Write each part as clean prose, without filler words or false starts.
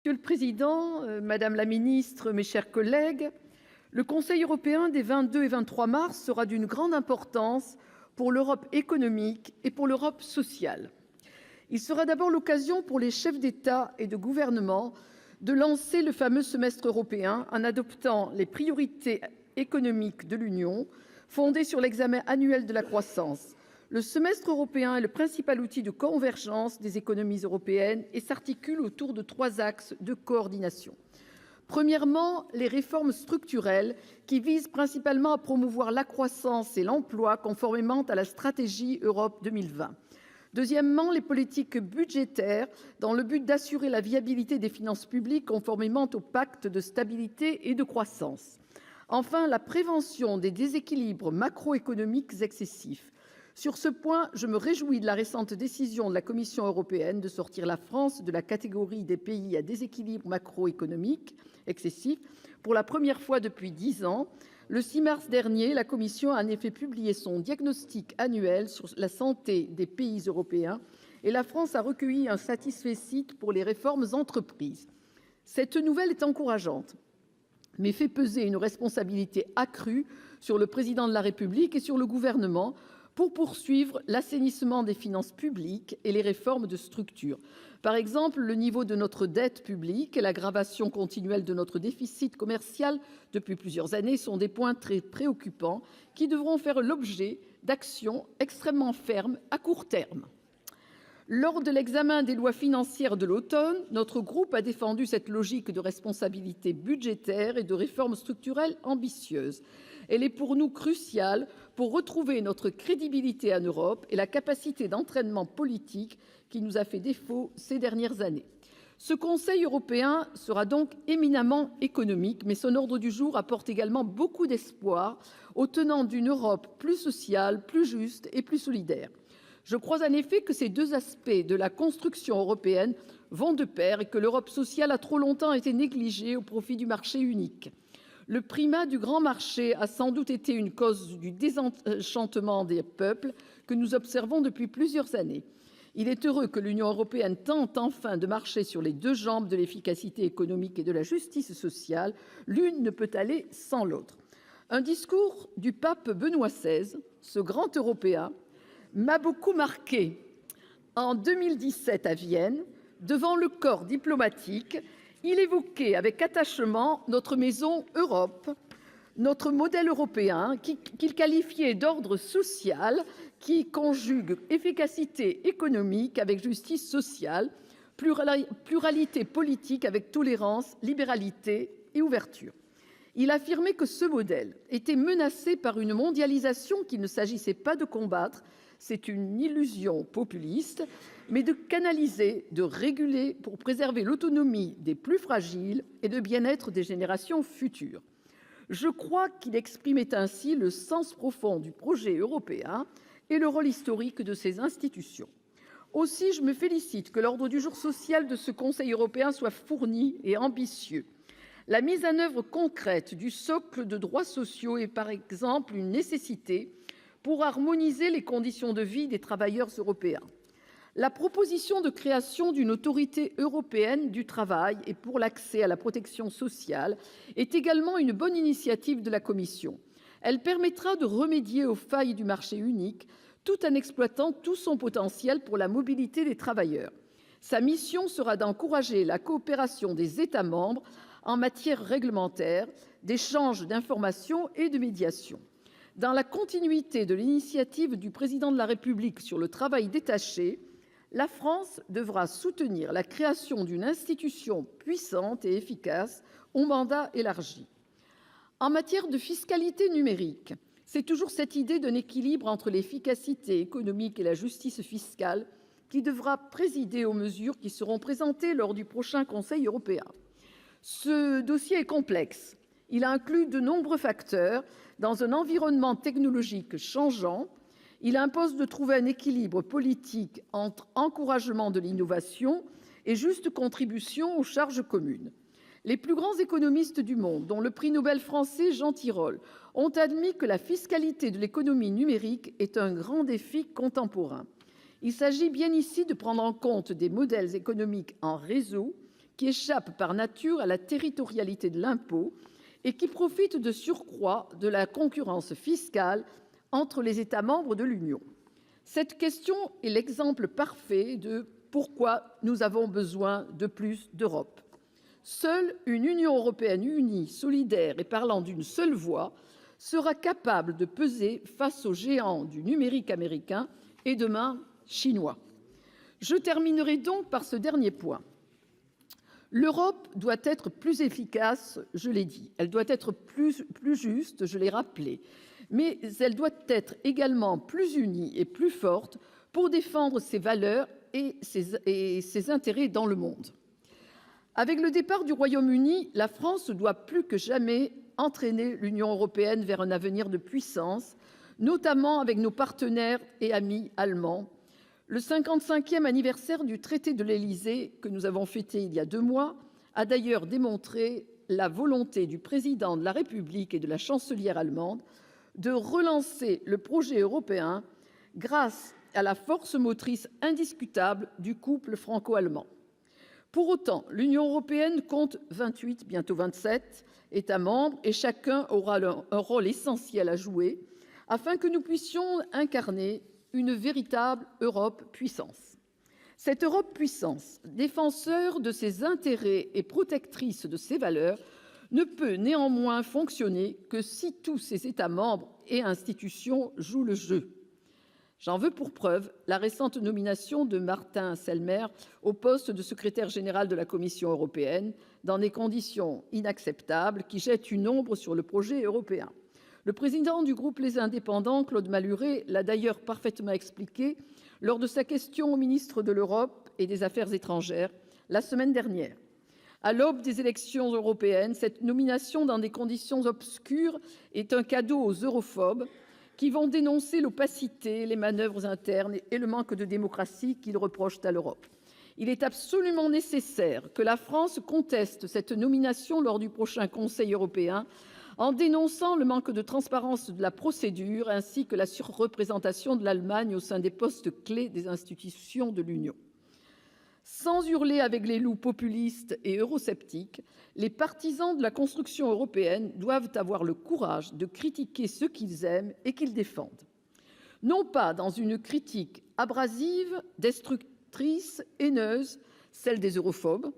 Monsieur le président, madame la ministre, mes chers collègues, le Conseil européen des 22 et 23 mars sera d'une grande importance pour l'Europe économique et pour l'Europe sociale. Il sera d'abord l'occasion pour les chefs d'État et de gouvernement de lancer le fameux semestre européen en adoptant les priorités économiques de l'Union, fondées sur l'examen annuel de la croissance. Le semestre européen est le principal outil de convergence des économies européennes et s'articule autour de 3 axes de coordination. Premièrement, les réformes structurelles qui visent principalement à promouvoir la croissance et l'emploi conformément à la stratégie Europe 2020. Deuxièmement, les politiques budgétaires dans le but d'assurer la viabilité des finances publiques conformément au pacte de stabilité et de croissance. Enfin, la prévention des déséquilibres macroéconomiques excessifs. Sur ce point, je me réjouis de la récente décision de la Commission européenne de sortir la France de la catégorie des pays à déséquilibre macroéconomique excessif pour la première fois depuis 10 ans. Le 6 mars dernier, la Commission a en effet publié son diagnostic annuel sur la santé des pays européens et la France a recueilli un satisfecit pour les réformes entreprises. Cette nouvelle est encourageante, mais fait peser une responsabilité accrue sur le président de la République et sur le gouvernement pour poursuivre l'assainissement des finances publiques et les réformes de structure. Par exemple, le niveau de notre dette publique et l'aggravation continuelle de notre déficit commercial depuis plusieurs années sont des points très préoccupants qui devront faire l'objet d'actions extrêmement fermes à court terme. Lors de l'examen des lois financières de l'automne, notre groupe a défendu cette logique de responsabilité budgétaire et de réformes structurelles ambitieuses. Elle est pour nous cruciale pour retrouver notre crédibilité en Europe et la capacité d'entraînement politique qui nous a fait défaut ces dernières années. Ce Conseil européen sera donc éminemment économique, mais son ordre du jour apporte également beaucoup d'espoir aux tenants d'une Europe plus sociale, plus juste et plus solidaire. Je crois en effet que ces deux aspects de la construction européenne vont de pair et que l'Europe sociale a trop longtemps été négligée au profit du marché unique. Le primat du grand marché a sans doute été une cause du désenchantement des peuples que nous observons depuis plusieurs années. Il est heureux que l'Union européenne tente enfin de marcher sur les deux jambes de l'efficacité économique et de la justice sociale. L'une ne peut aller sans l'autre. Un discours du pape Benoît XVI, ce grand Européen, m'a beaucoup marqué. En 2017 à Vienne, devant le corps diplomatique, il évoquait avec attachement notre maison Europe, notre modèle européen qu'il qualifiait d'ordre social qui conjugue efficacité économique avec justice sociale, pluralité politique avec tolérance, libéralité et ouverture. Il affirmait que ce modèle était menacé par une mondialisation qu'il ne s'agissait pas de combattre, c'est une illusion populiste, mais de canaliser, de réguler pour préserver l'autonomie des plus fragiles et le bien-être des générations futures. Je crois qu'il exprimait ainsi le sens profond du projet européen et le rôle historique de ses institutions. Aussi, je me félicite que l'ordre du jour social de ce Conseil européen soit fourni et ambitieux. La mise en œuvre concrète du socle de droits sociaux est par exemple une nécessité pour harmoniser les conditions de vie des travailleurs européens. La proposition de création d'une autorité européenne du travail et pour l'accès à la protection sociale est également une bonne initiative de la Commission. Elle permettra de remédier aux failles du marché unique tout en exploitant tout son potentiel pour la mobilité des travailleurs. Sa mission sera d'encourager la coopération des États membres en matière réglementaire, d'échange d'informations et de médiation. Dans la continuité de l'initiative du président de la République sur le travail détaché, la France devra soutenir la création d'une institution puissante et efficace au mandat élargi. En matière de fiscalité numérique, c'est toujours cette idée d'un équilibre entre l'efficacité économique et la justice fiscale qui devra présider aux mesures qui seront présentées lors du prochain Conseil européen. Ce dossier est complexe. Il inclut de nombreux facteurs dans un environnement technologique changeant. Il impose de trouver un équilibre politique entre encouragement de l'innovation et juste contribution aux charges communes. Les plus grands économistes du monde, dont le prix Nobel français Jean Tirole, ont admis que la fiscalité de l'économie numérique est un grand défi contemporain. Il s'agit bien ici de prendre en compte des modèles économiques en réseau qui échappe par nature à la territorialité de l'impôt et qui profite de surcroît de la concurrence fiscale entre les États membres de l'Union. Cette question est l'exemple parfait de pourquoi nous avons besoin de plus d'Europe. Seule une Union européenne unie, solidaire et parlant d'une seule voix sera capable de peser face aux géants du numérique américain et demain chinois. Je terminerai donc par ce dernier point. L'Europe doit être plus efficace, je l'ai dit. Elle doit être plus juste, je l'ai rappelé. Mais elle doit être également plus unie et plus forte pour défendre ses valeurs et ses intérêts dans le monde. Avec le départ du Royaume-Uni, la France doit plus que jamais entraîner l'Union européenne vers un avenir de puissance, notamment avec nos partenaires et amis allemands. Le 55e anniversaire du traité de l'Élysée, que nous avons fêté il y a 2 mois, a d'ailleurs démontré la volonté du président de la République et de la chancelière allemande de relancer le projet européen grâce à la force motrice indiscutable du couple franco-allemand. Pour autant, l'Union européenne compte 28, bientôt 27 États membres et chacun aura un rôle essentiel à jouer afin que nous puissions incarner une véritable Europe puissance. Cette Europe puissance, défenseur de ses intérêts et protectrice de ses valeurs, ne peut néanmoins fonctionner que si tous ses États membres et institutions jouent le jeu. J'en veux pour preuve la récente nomination de Martin Selmayr au poste de secrétaire général de la Commission européenne, dans des conditions inacceptables qui jettent une ombre sur le projet européen. Le président du groupe Les Indépendants, Claude Malhuret, l'a d'ailleurs parfaitement expliqué lors de sa question au ministre de l'Europe et des Affaires étrangères la semaine dernière. À l'aube des élections européennes, cette nomination dans des conditions obscures est un cadeau aux europhobes qui vont dénoncer l'opacité, les manœuvres internes et le manque de démocratie qu'ils reprochent à l'Europe. Il est absolument nécessaire que la France conteste cette nomination lors du prochain Conseil européen en dénonçant le manque de transparence de la procédure ainsi que la surreprésentation de l'Allemagne au sein des postes clés des institutions de l'Union. Sans hurler avec les loups populistes et eurosceptiques, les partisans de la construction européenne doivent avoir le courage de critiquer ceux qu'ils aiment et qu'ils défendent. Non pas dans une critique abrasive, destructrice, haineuse, celle des europhobes,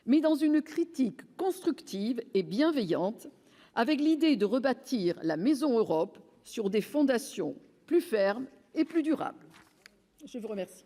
mais dans une critique constructive et bienveillante, avec l'idée de rebâtir la maison Europe sur des fondations plus fermes et plus durables. Je vous remercie.